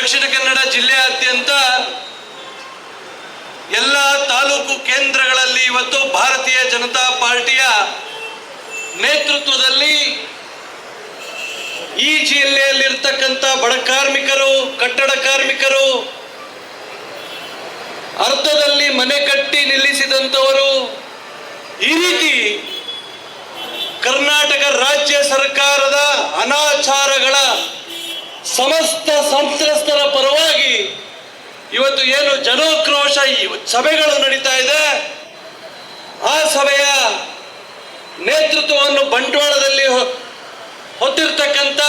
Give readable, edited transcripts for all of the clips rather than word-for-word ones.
ದಕ್ಷಿಣ ಕನ್ನಡ ಜಿಲ್ಲೆಯಾದ್ಯಂತ ಎಲ್ಲ ತಾಲೂಕು ಕೇಂದ್ರಗಳಲ್ಲಿ ಇವತ್ತು ಭಾರತೀಯ ಜನತಾ ಪಾರ್ಟಿಯ ನೇತೃತ್ವದಲ್ಲಿ ಈ ಜಿಲ್ಲೆಯಲ್ಲಿರ್ತಕ್ಕಂಥ ಬಡ ಕಾರ್ಮಿಕರು, ಕಟ್ಟಡ ಕಾರ್ಮಿಕರು, ಅರ್ಧದಲ್ಲಿ ಮನೆ ಕಟ್ಟಿ ನಿಲ್ಲಿಸಿದಂಥವರು, ಈ ರೀತಿ ಕರ್ನಾಟಕ ರಾಜ್ಯ ಸರ್ಕಾರದ ಅನಾಚಾರಗಳ ಸಮಸ್ತ ಸಂತ್ರಸ್ತರ ಪರವಾಗಿ ಇವತ್ತು ಏನು ಜನಾಕ್ರೋಶ ಸಭೆಗಳು ನಡೀತಾ ಇದೆ, ಆ ಸಭೆಯ ನೇತೃತ್ವವನ್ನು ಬಂಟ್ವಾಳದಲ್ಲಿ ಹೊತ್ತಿರ್ತಕ್ಕಂಥ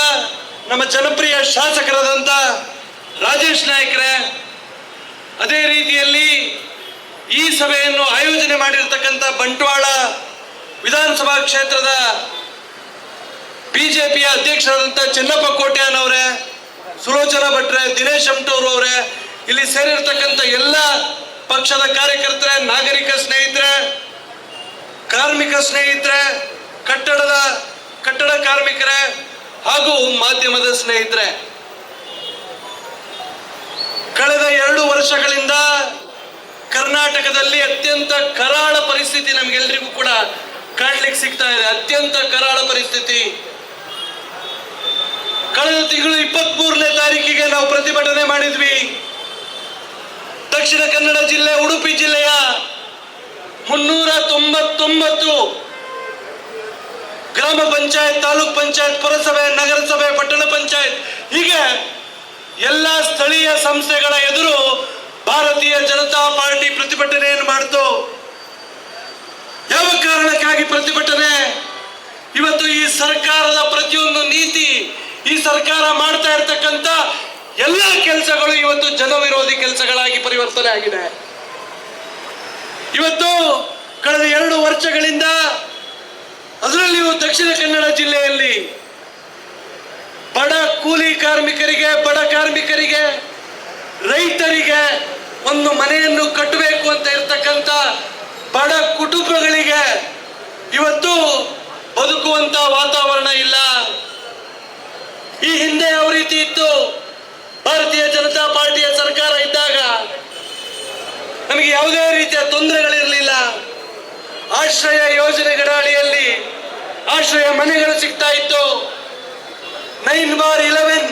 ನಮ್ಮ ಜನಪ್ರಿಯ ಶಾಸಕರಾದಂಥ ರಾಜೇಶ್ ನಾಯ್ಕರೇ, ಅದೇ ರೀತಿಯಲ್ಲಿ ಈ ಸಭೆಯನ್ನು ಆಯೋಜನೆ ಮಾಡಿರ್ತಕ್ಕಂಥ ಬಂಟ್ವಾಳ ವಿಧಾನಸಭಾ ಕ್ಷೇತ್ರದ ಬಿಜೆಪಿಯ ಅಧ್ಯಕ್ಷರಾದಂಥ ಚೆನ್ನಪ್ಪ ಕೋಟ್ಯಾನವರೇ, ಸುಲೋಚನಾ ಭಟ್ರೆ, ದಿನೇಶ್ ಅಮ್ಟೂರ್ ಅವರೇ, ಇಲ್ಲಿ ಸೇರಿರ್ತಕ್ಕಂಥ ಎಲ್ಲ ಪಕ್ಷದ ಕಾರ್ಯಕರ್ತರೇ, ನಾಗರಿಕ ಸ್ನೇಹಿತರೆ, ಕಾರ್ಮಿಕ ಸ್ನೇಹಿತರೆ, ಕಟ್ಟಡ ಕಾರ್ಮಿಕರೇ ಹಾಗೂ ಮಾಧ್ಯಮದ ಸ್ನೇಹಿತರೆ, ಕಳೆದ 2 ವರ್ಷಗಳಿಂದ ಕರ್ನಾಟಕದಲ್ಲಿ ಅತ್ಯಂತ ಕರಾಳ ಪರಿಸ್ಥಿತಿ ನಮಗೆಲ್ಲರಿಗೂ ಕೂಡ ಕಾಣ್ಲಿಕ್ಕೆ ಸಿಗ್ತಾ ಇದೆ. ಅತ್ಯಂತ ಕರಾಳ ಪರಿಸ್ಥಿತಿ. ಕಳೆದ ತಿಂಗಳು 23ನೇ ತಾರೀಕಿಗೆ ನಾವು ಪ್ರತಿಭಟನೆ ಮಾಡಿದ್ವಿ. ದಕ್ಷಿಣ ಕನ್ನಡ ಜಿಲ್ಲೆ, ಉಡುಪಿ ಜಿಲ್ಲೆಯ 399 ಗ್ರಾಮ ಪಂಚಾಯತ್, ತಾಲೂಕ್ ಪಂಚಾಯತ್, ಪುರಸಭೆ, ನಗರಸಭೆ, ಪಟ್ಟಣ ಪಂಚಾಯತ್, ಹೀಗೆ ಎಲ್ಲ ಸ್ಥಳೀಯ ಸಂಸ್ಥೆಗಳ ಎದುರು ಭಾರತೀಯ ಜನತಾ ಪಾರ್ಟಿ ಪ್ರತಿಭಟನೆಯನ್ನು ಮಾಡಿತು. ಯಾವ ಕಾರಣಕ್ಕಾಗಿ ಪ್ರತಿಭಟನೆ? ಇವತ್ತು ಈ ಸರ್ಕಾರದ ಪ್ರತಿಯೊಂದು ನೀತಿ, ಈ ಸರ್ಕಾರ ಮಾಡ್ತಾ ಇರ್ತಕ್ಕಂಥ ಎಲ್ಲ ಕೆಲಸಗಳು ಇವತ್ತು ಜನವಿರೋಧಿ ಕೆಲಸಗಳಾಗಿ ಪರಿವರ್ತನೆ ಆಗಿದೆ. ಇವತ್ತು ಕಳೆದ 2 ವರ್ಷಗಳಿಂದ ಅದರಲ್ಲಿಯೂ ದಕ್ಷಿಣ ಕನ್ನಡ ಜಿಲ್ಲೆಯಲ್ಲಿ ಬಡ ಕೂಲಿ ಕಾರ್ಮಿಕರಿಗೆ, ಬಡ ಕಾರ್ಮಿಕರಿಗೆ, ರೈತರಿಗೆ ಒಂದು ಮನೆಯನ್ನು ಕಟ್ಟಬೇಕು ಅಂತ ಇರ್ತಕ್ಕಂಥ ಬಡ ಕುಟುಂಬಗಳಿಗೆ ಇವತ್ತು ಬದುಕುವಂತ ವಾತಾವರಣ ಇಲ್ಲ. ಈ ಹಿಂದೆ ಯಾವ ರೀತಿ ಇತ್ತು? ಭಾರತೀಯ ಜನತಾ ಪಾರ್ಟಿಯ ಸರ್ಕಾರ ಇದ್ದಾಗ ನಮಗೆ ಯಾವುದೇ ರೀತಿಯ ತೊಂದರೆಗಳಿರಲಿಲ್ಲ. ಆಶ್ರಯ ಯೋಜನೆಗಳ ಅಡಿಯಲ್ಲಿ ಆಶ್ರಯ ಮನೆಗಳು ಸಿಗ್ತಾ ಇತ್ತು. 9/11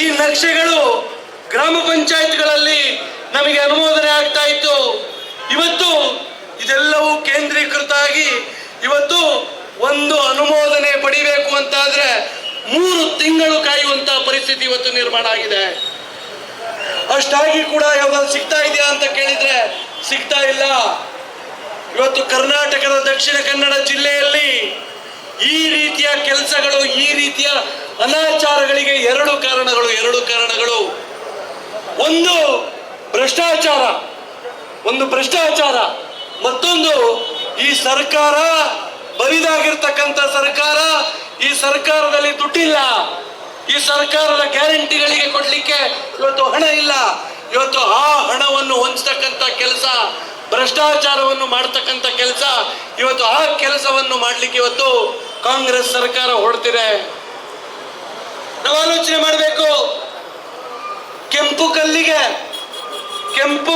ಈ ನಕ್ಷೆಗಳು ಗ್ರಾಮ ಪಂಚಾಯತ್ಗಳಲ್ಲಿ ನಮಗೆ ಅನುಮೋದನೆ ಆಗ್ತಾ ಇತ್ತು. ಇವತ್ತು ಇದೆಲ್ಲವೂ ಕೇಂದ್ರೀಕೃತ ಆಗಿ ಇವತ್ತು ಒಂದು ಅನುಮೋದನೆ ಪಡಿಬೇಕು ಅಂತಾದ್ರೆ 3 ತಿಂಗಳು ಕಾಯುವಂತಹ ಪರಿಸ್ಥಿತಿ ಇವತ್ತು ನಿರ್ಮಾಣ ಆಗಿದೆ. ಅಷ್ಟಾಗಿ ಕೂಡ ಯಾವ್ದಾದ್ರು ಸಿಗ್ತಾ ಇದೆಯಾ ಅಂತ ಕೇಳಿದ್ರೆ ಸಿಗ್ತಾ ಇಲ್ಲ. ಇವತ್ತು ಕರ್ನಾಟಕದ ದಕ್ಷಿಣ ಕನ್ನಡ ಜಿಲ್ಲೆಯಲ್ಲಿ ಈ ರೀತಿಯ ಕೆಲಸಗಳು, ಈ ರೀತಿಯ ಅನಾಚಾರಗಳಿಗೆ 2 ಕಾರಣಗಳು. ಒಂದು ಭ್ರಷ್ಟಾಚಾರ, ಮತ್ತೊಂದು ಈ ಸರ್ಕಾರ ಬರಿದಾಗಿರ್ತಕ್ಕಂಥ ಸರ್ಕಾರ. ಈ ಸರ್ಕಾರದಲ್ಲಿ ದುಡ್ಡಿಲ್ಲ. ಈ ಸರ್ಕಾರದ ಗ್ಯಾರಂಟಿಗಳಿಗೆ ಕೊಡ್ಲಿಕ್ಕೆ ಇವತ್ತು ಹಣ ಇಲ್ಲ. ಇವತ್ತು ಆ ಹಣವನ್ನು ಹೊಂಚತಕ್ಕಂಥ ಕೆಲಸ, ಭ್ರಷ್ಟಾಚಾರವನ್ನು ಮಾಡತಕ್ಕಂಥ ಕೆಲಸ, ಇವತ್ತು ಆ ಕೆಲಸವನ್ನು ಮಾಡ್ಲಿಕ್ಕೆ ಇವತ್ತು ಕಾಂಗ್ರೆಸ್ ಸರ್ಕಾರ ಹೊರಡ್ತಿದೆ. ನಾವು ಆಲೋಚನೆ ಮಾಡಬೇಕು. ಕೆಂಪು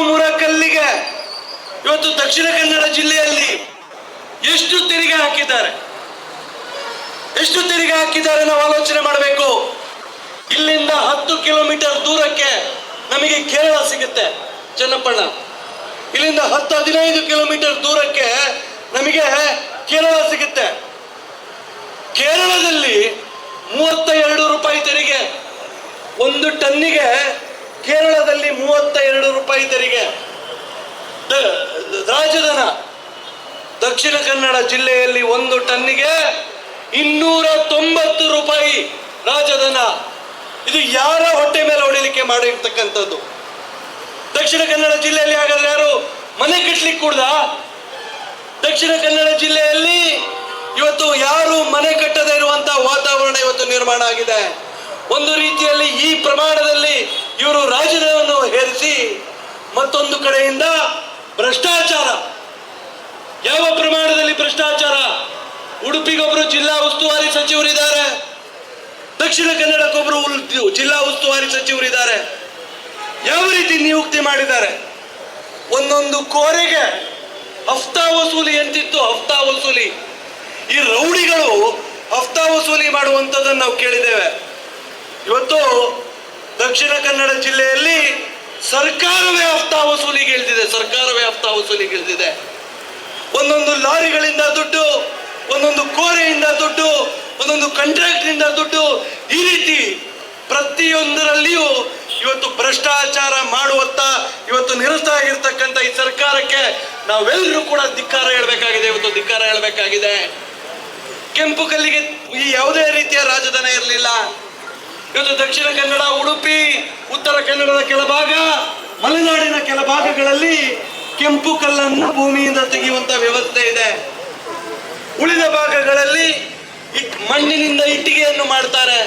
ಮುರಕಲ್ಲಿಗೆ ಇವತ್ತು ದಕ್ಷಿಣ ಕನ್ನಡ ಜಿಲ್ಲೆಯಲ್ಲಿ ಎಷ್ಟು ತೆರಿಗೆ ಹಾಕಿದ್ದಾರೆ ನಾವು ಆಲೋಚನೆ ಮಾಡಬೇಕು. ಇಲ್ಲಿಂದ 10 ಕಿಲೋಮೀಟರ್ ದೂರಕ್ಕೆ ನಮಗೆ ಕೇರಳ ಸಿಗುತ್ತೆ. ಚನ್ನಪ್ಪಣ್ಣ, ಇಲ್ಲಿಂದ 10-15 ಕಿಲೋಮೀಟರ್ ದೂರಕ್ಕೆ ನಮಗೆ ಕೇರಳ ಸಿಗುತ್ತೆ. ಕೇರಳದಲ್ಲಿ 32 ರೂಪಾಯಿ ತೆರಿಗೆ, 1 ಟನ್ನಿಗೆ ಕೇರಳದಲ್ಲಿ 32 ರೂಪಾಯಿ ತೆರಿಗೆ. ರಾಜಧನ ದಕ್ಷಿಣ ಕನ್ನಡ ಜಿಲ್ಲೆಯಲ್ಲಿ 1 ಟನ್ನಿಗೆ 290 ರೂಪಾಯಿ ರಾಜಧನ. ಇದು ಯಾರ ಹೊಟ್ಟೆ ಮೇಲೆ ಹೊಡಿಲಿಕ್ಕೆ ಮಾಡಿರ್ತಕ್ಕಂಥದ್ದು? ದಕ್ಷಿಣ ಕನ್ನಡ ಜಿಲ್ಲೆಯಲ್ಲಿ ಹಾಗಾದ್ರೆ ಯಾರು ಮನೆ ಕಟ್ಟಲಿಕ್ಕೆ ಕೂಡ್ದ? ದಕ್ಷಿಣ ಕನ್ನಡ ಜಿಲ್ಲೆಯಲ್ಲಿ ಇವತ್ತು ಯಾರು ಮನೆ ಕಟ್ಟದೇ ಇರುವಂತಹ ವಾತಾವರಣ ಇವತ್ತು ನಿರ್ಮಾಣ ಆಗಿದೆ. ಒಂದು ರೀತಿಯಲ್ಲಿ ಈ ಪ್ರಮಾಣದಲ್ಲಿ ಇವರು ರಾಜಧನವನ್ನು ಹೇರಿಸಿ, ಮತ್ತೊಂದು ಕಡೆಯಿಂದ ಭ್ರಷ್ಟಾಚಾರ. ಯಾವ ಪ್ರಮಾಣದಲ್ಲಿ ಭ್ರಷ್ಟಾಚಾರ? ಉಡುಪಿಗೊಬ್ಬರು ಜಿಲ್ಲಾ ಉಸ್ತುವಾರಿ ಸಚಿವರಿದ್ದಾರೆ. ದಕ್ಷಿಣ ಕನ್ನಡಕ್ಕೊಬ್ಬರು ಜಿಲ್ಲಾ ಉಸ್ತುವಾರಿ ಸಚಿವರಿದ್ದಾರೆ. ಯಾವ ರೀತಿ ನಿಯುಕ್ತಿ ಮಾಡಿದ್ದಾರೆ? ಒಂದೊಂದು ಕೋರೆಗೆ ಹಫ್ತಾ ವಸೂಲಿ ಎಂತಿತ್ತು, ಹಫ್ತಾ ವಸೂಲಿ. ಈ ರೌಡಿಗಳು ಹಫ್ತಾ ವಸೂಲಿ ಮಾಡುವಂಥದ್ದನ್ನು ನಾವು ಕೇಳಿದ್ದೇವೆ. ಇವತ್ತು ದಕ್ಷಿಣ ಕನ್ನಡ ಜಿಲ್ಲೆಯಲ್ಲಿ ಸರ್ಕಾರವೇ ಹಫ್ತಾ ವಸೂಲಿಗೆ ಇಳಿದಿದೆ, ಸರ್ಕಾರವೇ ಹಫ್ತಾ ವಸೂಲಿಗೆ ಇಳಿದಿದೆ. ಒಂದೊಂದು ಲಾರಿಗಳಿಂದ ದುಡ್ಡು, ಒಂದೊಂದು ಕೋರೆಯಿಂದ ದುಡ್ಡು, ಒಂದೊಂದು ಕಾಂಟ್ರಾಕ್ಟ್ನಿಂದ ದುಡ್ಡು, ಈ ರೀತಿ ಪ್ರತಿಯೊಂದರಲ್ಲಿಯೂ ಇವತ್ತು ಭ್ರಷ್ಟಾಚಾರ ಮಾಡುವತ್ತ ಇವತ್ತು ನಿರತ ಆಗಿರ್ತಕ್ಕಂಥ ಈ ಸರ್ಕಾರಕ್ಕೆ ನಾವೆಲ್ಲರೂ ಕೂಡ ಧಿಕ್ಕಾರ ಹೇಳಬೇಕಾಗಿದೆ, ಇವತ್ತು ಧಿಕ್ಕಾರ ಹೇಳಬೇಕಾಗಿದೆ. ಕೆಂಪು ಕಲ್ಲಿಗೆ ಈ ಯಾವುದೇ ರೀತಿಯ ರಾಜಧನ ಇರಲಿಲ್ಲ. ಇವತ್ತು ದಕ್ಷಿಣ ಕನ್ನಡ, ಉಡುಪಿ, ಉತ್ತರ ಕನ್ನಡದ ಕೆಲ ಭಾಗ, ಮಲೆನಾಡಿನ ಕೆಲ ಭಾಗಗಳಲ್ಲಿ ಕೆಂಪು ಕಲ್ಲನ್ನು ಭೂಮಿಯಿಂದ ತೆಗೆಯುವಂತ ವ್ಯವಸ್ಥೆ ಇದೆ. ಉಳಿದ ಭಾಗಗಳಲ್ಲಿ ಮಣ್ಣಿನಿಂದ ಇಟ್ಟಿಗೆಯನ್ನು ಮಾಡ್ತಾರೆ.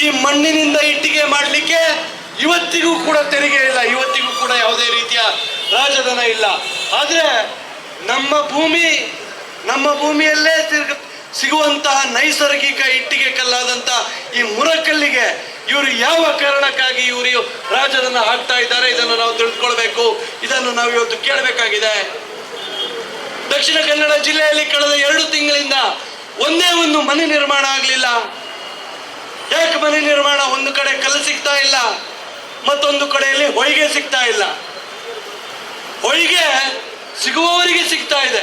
ಈ ಮಣ್ಣಿನಿಂದ ಇಟ್ಟಿಗೆ ಮಾಡಲಿಕ್ಕೆ ಇವತ್ತಿಗೂ ಕೂಡ ತೆರಿಗೆ ಇಲ್ಲ, ಇವತ್ತಿಗೂ ಕೂಡ ಯಾವುದೇ ರೀತಿಯ ರಾಜಧನ ಇಲ್ಲ. ಆದ್ರೆ ನಮ್ಮ ಭೂಮಿಯಲ್ಲೇ ಸಿಗುವಂತಹ ನೈಸರ್ಗಿಕ ಇಟ್ಟಿಗೆ ಕಲ್ಲಾದಂತ ಈ ಮುರಕಲ್ಲಿಗೆ ಇವರು ಯಾವ ಕಾರಣಕ್ಕಾಗಿ ಇವರು ರಾಜಧನ ಹಾಕ್ತಾ ಇದ್ದಾರೆ, ಇದನ್ನು ನಾವು ತಿಳ್ಕೊಳ್ಬೇಕು, ಇದನ್ನು ನಾವು ಇವತ್ತು ಕೇಳಬೇಕಾಗಿದೆ. ದಕ್ಷಿಣ ಕನ್ನಡ ಜಿಲ್ಲೆಯಲ್ಲಿ ಕಳೆದ 2 ತಿಂಗಳಿಂದ ಒಂದೇ ಒಂದು ಮನೆ ನಿರ್ಮಾಣ ಆಗಲಿಲ್ಲ. ಯಾಕೆ ಮನೆ ನಿರ್ಮಾಣ? ಒಂದು ಕಡೆ ಕಲ್ಲು ಸಿಗ್ತಾ ಇಲ್ಲ, ಮತ್ತೊಂದು ಕಡೆಯಲ್ಲಿ ಹೊಯ್ಗೆ ಸಿಗ್ತಾ ಇಲ್ಲ. ಹೊಯ್ಗೆ ಸಿಗುವವರಿಗೆ ಸಿಗ್ತಾ ಇದೆ,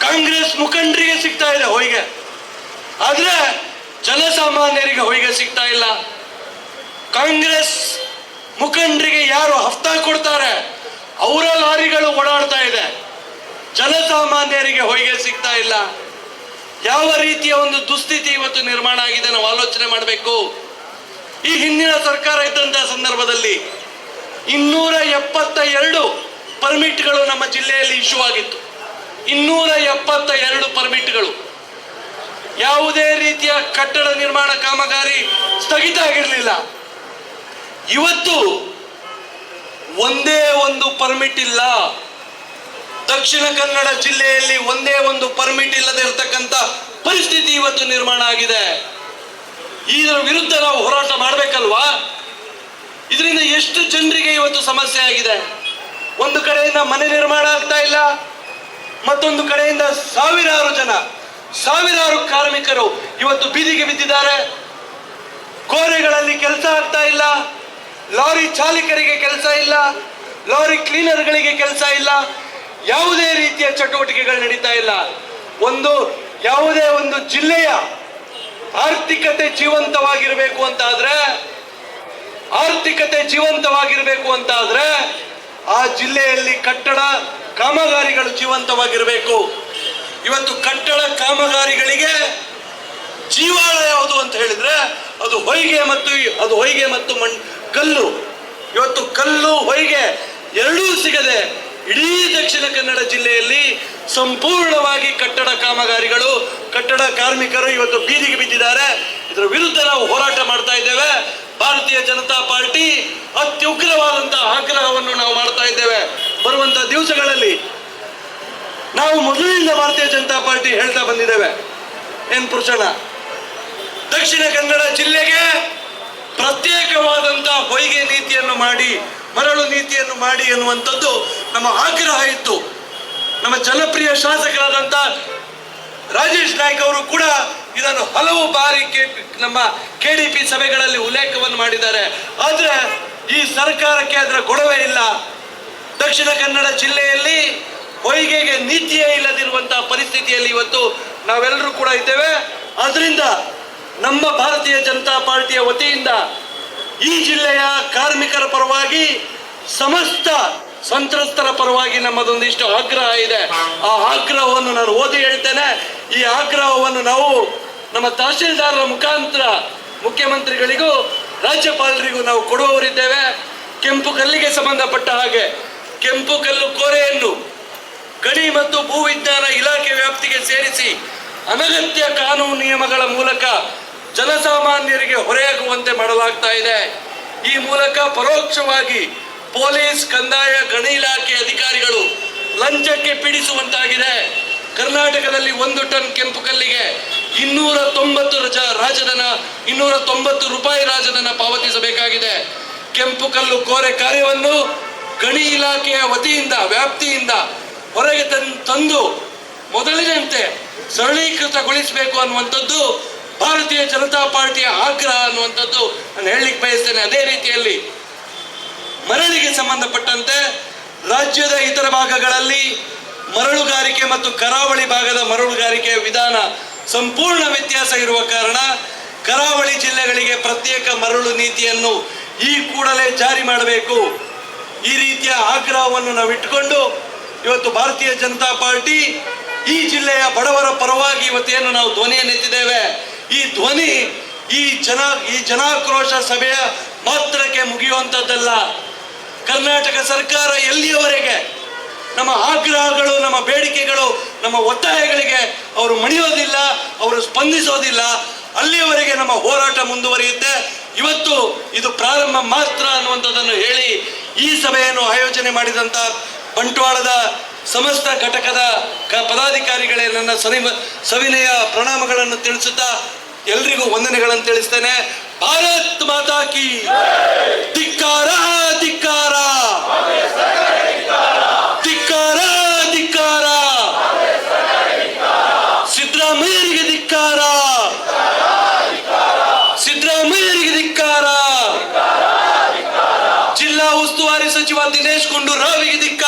ಕಾಂಗ್ರೆಸ್ ಮುಖಂಡರಿಗೆ ಸಿಗ್ತಾ ಇದೆ ಹೊಯ್ಗೆ, ಆದ್ರೆ ಜನಸಾಮಾನ್ಯರಿಗೆ ಹೊಯ್ಗೆ ಸಿಗ್ತಾ ಇಲ್ಲ. ಕಾಂಗ್ರೆಸ್ ಮುಖಂಡರಿಗೆ ಯಾರು ಹಫ್ತಾ ಕೊಡ್ತಾರೆ ಅವರ ಲಾರಿಗಳು ಓಡಾಡ್ತಾ ಇದೆ, ಜನಸಾಮಾನ್ಯರಿಗೆ ಹೊಯ್ಗೆ ಸಿಗ್ತಾ ಇಲ್ಲ. ಯಾವ ರೀತಿಯ ಒಂದು ದುಸ್ಥಿತಿ ಇವತ್ತು ನಿರ್ಮಾಣ ಆಗಿದೆ ನಾವು ಆಲೋಚನೆ ಮಾಡಬೇಕು. ಈ ಹಿಂದಿನ ಸರ್ಕಾರ ಇದ್ದಂತಹ ಸಂದರ್ಭದಲ್ಲಿ 272 ಪರ್ಮಿಟ್ಗಳು ನಮ್ಮ ಜಿಲ್ಲೆಯಲ್ಲಿ ಇಶ್ಯೂ ಆಗಿತ್ತು. 272 ಪರ್ಮಿಟ್ಗಳು. ಯಾವುದೇ ರೀತಿಯ ಕಟ್ಟಡ ನಿರ್ಮಾಣ ಕಾಮಗಾರಿ ಸ್ಥಗಿತ ಆಗಿರಲಿಲ್ಲ. ಇವತ್ತು ಒಂದೇ ಒಂದು ಪರ್ಮಿಟ್ ಇಲ್ಲ. ದಕ್ಷಿಣ ಕನ್ನಡ ಜಿಲ್ಲೆಯಲ್ಲಿ ಒಂದೇ ಒಂದು ಪರ್ಮಿಟ್ ಇಲ್ಲದೆ ಇರತಕ್ಕಂತ ಪರಿಸ್ಥಿತಿ ಇವತ್ತು ನಿರ್ಮಾಣ ಆಗಿದೆ. ಇದರ ವಿರುದ್ಧ ನಾವು ಹೋರಾಟ ಮಾಡಬೇಕಲ್ವಾ? ಇದರಿಂದ ಎಷ್ಟು ಜನರಿಗೆ ಇವತ್ತು ಸಮಸ್ಯೆ ಆಗಿದೆ. ಒಂದು ಕಡೆಯಿಂದ ಮನೆ ನಿರ್ಮಾಣ ಆಗ್ತಾ ಇಲ್ಲ, ಮತ್ತೊಂದು ಕಡೆಯಿಂದ ಸಾವಿರಾರು ಕಾರ್ಮಿಕರು ಇವತ್ತು ಬೀದಿಗೆ ಬಿದ್ದಿದ್ದಾರೆ. ಕೋರೆಗಳಲ್ಲಿ ಕೆಲಸ ಆಗ್ತಾ ಇಲ್ಲ, ಲಾರಿ ಚಾಲಕರಿಗೆ ಕೆಲಸ ಇಲ್ಲ, ಲಾರಿ ಕ್ಲೀನರ್ಗಳಿಗೆ ಕೆಲಸ ಇಲ್ಲ, ಯಾವುದೇ ರೀತಿಯ ಚಟುವಟಿಕೆಗಳು ನಡೀತಾ ಇಲ್ಲ. ಯಾವುದೇ ಒಂದು ಜಿಲ್ಲೆಯ ಆರ್ಥಿಕತೆ ಜೀವಂತವಾಗಿರಬೇಕು ಅಂತಾದ್ರೆ ಆ ಜಿಲ್ಲೆಯಲ್ಲಿ ಕಟ್ಟಡ ಕಾಮಗಾರಿಗಳು ಜೀವಂತವಾಗಿರಬೇಕು. ಇವತ್ತು ಕಟ್ಟಡ ಕಾಮಗಾರಿಗಳಿಗೆ ಜೀವಾಳ ಯಾವುದು ಅಂತ ಹೇಳಿದ್ರೆ ಅದು ಹೊಯ್ಗೆ ಮತ್ತು ಕಲ್ಲು. ಇವತ್ತು ಕಲ್ಲು ಹೊಯ್ಗೆ ಎರಡೂ ಸಿಗದೆ ಇಡೀ ದಕ್ಷಿಣ ಕನ್ನಡ ಜಿಲ್ಲೆಯಲ್ಲಿ ಸಂಪೂರ್ಣವಾಗಿ ಕಟ್ಟಡ ಕಾಮಗಾರಿಗಳು, ಕಟ್ಟಡ ಕಾರ್ಮಿಕರು ಇವತ್ತು ಬೀದಿಗೆ ಬಿದ್ದಿದ್ದಾರೆ. ಇದರ ವಿರುದ್ಧ ನಾವು ಹೋರಾಟ ಮಾಡ್ತಾ ಇದ್ದೇವೆ. ಭಾರತೀಯ ಜನತಾ ಪಾರ್ಟಿ ಅತ್ಯುಗ್ರವಾದಂತಹ ಆಗ್ರಹವನ್ನು ನಾವು ಮಾಡ್ತಾ ಇದ್ದೇವೆ. ಬರುವಂತಹ ದಿವಸಗಳಲ್ಲಿ ನಾವು ಮೊದಲಿನಿಂದ ಭಾರತೀಯ ಜನತಾ ಪಾರ್ಟಿ ಹೇಳ್ತಾ ಬಂದಿದ್ದೇವೆ, ಏನ್ ಪುರುಷನ ದಕ್ಷಿಣ ಕನ್ನಡ ಜಿಲ್ಲೆಗೆ ಪ್ರತ್ಯೇಕವಾದಂತಹ ಹೊಯ್ಗೆ ನೀತಿಯನ್ನು ಮಾಡಿ, ಮರಳು ನೀತಿಯನ್ನು ಮಾಡಿ ಎನ್ನುವಂಥದ್ದು ನಮ್ಮ ಆಗ್ರಹ ಇತ್ತು. ನಮ್ಮ ಜನಪ್ರಿಯ ಶಾಸಕರಾದಂತ ರಾಜೇಶ್ ನಾಯ್ಕ್ ಅವರು ಕೂಡ ಇದನ್ನು ಹಲವು ಬಾರಿ ನಮ್ಮ KDP ಸಭೆಗಳಲ್ಲಿ ಉಲ್ಲೇಖವನ್ನು ಮಾಡಿದ್ದಾರೆ. ಆದ್ರೆ ಈ ಸರ್ಕಾರಕ್ಕೆ ಅದರ ಗೊಡವೆ ಇಲ್ಲ. ದಕ್ಷಿಣ ಕನ್ನಡ ಜಿಲ್ಲೆಯಲ್ಲಿ ಹೊಯ್ಗೆಗೆ ನೀತಿಯೇ ಇಲ್ಲದಿರುವಂತಹ ಪರಿಸ್ಥಿತಿಯಲ್ಲಿ ಇವತ್ತು ನಾವೆಲ್ಲರೂ ಕೂಡ ಇದ್ದೇವೆ. ಆದ್ರಿಂದ ನಮ್ಮ ಭಾರತೀಯ ಜನತಾ ಪಾರ್ಟಿಯ ವತಿಯಿಂದ ಈ ಜಿಲ್ಲೆಯ ಕಾರ್ಮಿಕರ ಪರವಾಗಿ, ಸಮಸ್ತ ಸಂತ್ರಸ್ತರ ಪರವಾಗಿ ನಮ್ಮದೊಂದಿಷ್ಟು ಆಗ್ರಹ ಇದೆ. ಆ ಆಗ್ರಹವನ್ನು ನಾನು ಓದಿ ಹೇಳ್ತೇನೆ. ಈ ಆಗ್ರಹವನ್ನು ನಾವು ನಮ್ಮ ತಹಶೀಲ್ದಾರರ ಮುಖಾಂತರ ಮುಖ್ಯಮಂತ್ರಿಗಳಿಗೂ ರಾಜ್ಯಪಾಲರಿಗೂ ನಾವು ಕೊಡುವವರಿದ್ದೇವೆ. ಕೆಂಪು ಕಲ್ಲಿಗೆ ಸಂಬಂಧಪಟ್ಟ ಹಾಗೆ ಕೆಂಪು ಕಲ್ಲು ಕೋರೆಯನ್ನು ಗಣಿ ಮತ್ತು ಭೂವಿಜ್ಞಾನ ಇಲಾಖೆ ವ್ಯಾಪ್ತಿಗೆ ಸೇರಿಸಿ ಅನಗತ್ಯ ಕಾನೂನು ನಿಯಮಗಳ ಮೂಲಕ ಜನಸಾಮಾನ್ಯರಿಗೆ ಹೊರೆಯಾಗುವಂತೆ ಮಾಡಲಾಗ್ತಾ ಇದೆ. ಈ ಮೂಲಕ ಪರೋಕ್ಷವಾಗಿ ಪೊಲೀಸ್, ಕಂದಾಯ, ಗಣಿ ಇಲಾಖೆ ಅಧಿಕಾರಿಗಳು ಲಂಚಕ್ಕೆ ಪೀಡಿಸುವಂತಾಗಿದೆ. ಕರ್ನಾಟಕದಲ್ಲಿ 1 ಟನ್ ಕೆಂಪು ಕಲ್ಲಿಗೆ $290 ರೂಪಾಯಿ ರಾಜಧನ ಪಾವತಿಸಬೇಕಾಗಿದೆ. ಕೆಂಪು ಕಲ್ಲು ಕೋರೆ ಕಾರ್ಯವನ್ನು ಗಣಿ ಇಲಾಖೆಯ ವತಿಯಿಂದ ವ್ಯಾಪ್ತಿಯಿಂದ ಹೊರಗೆ ತಂದು ಮೊದಲಿನಂತೆ ಸರಳೀಕೃತಗೊಳಿಸಬೇಕು ಅನ್ನುವಂಥದ್ದು ಭಾರತೀಯ ಜನತಾ ಪಾರ್ಟಿಯ ಆಗ್ರಹ ಅನ್ನುವಂಥದ್ದು ನಾನು ಹೇಳಲಿಕ್ಕೆ ಬಯಸ್ತೇನೆ. ಅದೇ ರೀತಿಯಲ್ಲಿ ಮರಳಿಗೆ ಸಂಬಂಧಪಟ್ಟಂತೆ ರಾಜ್ಯದ ಇತರ ಭಾಗಗಳಲ್ಲಿ ಮರಳುಗಾರಿಕೆ ಮತ್ತು ಕರಾವಳಿ ಭಾಗದ ಮರಳುಗಾರಿಕೆಯ ವಿಧಾನ ಸಂಪೂರ್ಣ ವ್ಯತ್ಯಾಸ ಇರುವ ಕಾರಣ ಕರಾವಳಿ ಜಿಲ್ಲೆಗಳಿಗೆ ಪ್ರತ್ಯೇಕ ಮರಳು ನೀತಿಯನ್ನು ಈ ಕೂಡಲೇ ಜಾರಿ ಮಾಡಬೇಕು. ಈ ರೀತಿಯ ಆಗ್ರಹವನ್ನು ನಾವು ಇಟ್ಟುಕೊಂಡು ಇವತ್ತು ಭಾರತೀಯ ಜನತಾ ಪಾರ್ಟಿ ಈ ಜಿಲ್ಲೆಯ ಬಡವರ ಪರವಾಗಿ ಇವತ್ತೇನು ನಾವು ಧ್ವನಿಯನ್ನೆತ್ತಿದ್ದೇವೆ. ಈ ಧ್ವನಿ ಈ ಜನಾಕ್ರೋಶ ಸಭೆಯ ಮಾತ್ರಕ್ಕೆ ಮುಗಿಯುವಂಥದ್ದಲ್ಲ. ಕರ್ನಾಟಕ ಸರ್ಕಾರ ಎಲ್ಲಿಯವರೆಗೆ ನಮ್ಮ ಆಗ್ರಹಗಳು, ನಮ್ಮ ಬೇಡಿಕೆಗಳು, ನಮ್ಮ ಒತ್ತಾಯಗಳಿಗೆ ಅವರು ಮಣಿಯೋದಿಲ್ಲ, ಅವರು ಸ್ಪಂದಿಸೋದಿಲ್ಲ, ಅಲ್ಲಿಯವರೆಗೆ ನಮ್ಮ ಹೋರಾಟ ಮುಂದುವರಿಯುತ್ತೆ. ಇವತ್ತು ಇದು ಪ್ರಾರಂಭ ಮಾತ್ರ ಅನ್ನುವಂಥದ್ದನ್ನು ಹೇಳಿ ಈ ಸಭೆಯನ್ನು ಆಯೋಜನೆ ಮಾಡಿದಂಥ ಬಂಟ್ವಾಳದ ಸಮಸ್ತ ಘಟಕದ ಪದಾಧಿಕಾರಿಗಳೇ ನನ್ನ ಸವಿನಯ ಪ್ರಣಾಮಗಳನ್ನು ತಿಳಿಸುತ್ತಾ ಎಲ್ರಿಗೂ ವಂದನೆಗಳನ್ನು ತಿಳಿಸ್ತೇನೆ. ಭಾರತ್ ಮಾತಾ ಕಿ ಧಿಕ್ಕಾರ, ಧಿಕ್ಕಾರ, ಧಿಕ್ಕಾರ, ಧಿಕ್ಕಾರ, ಸಿದ್ದರಾಮಯ್ಯರಿಗೆ ಧಿಕ್ಕಾರ, ಸಿದ್ದರಾಮಯ್ಯರಿಗೆ ಧಿಕ್ಕಾರ, ಜಿಲ್ಲಾ ಉಸ್ತುವಾರಿ ಸಚಿವ ದಿನೇಶ್ ಗುಂಡೂರಾವ್ಗೆ ಧಿಕ್ಕಾರ.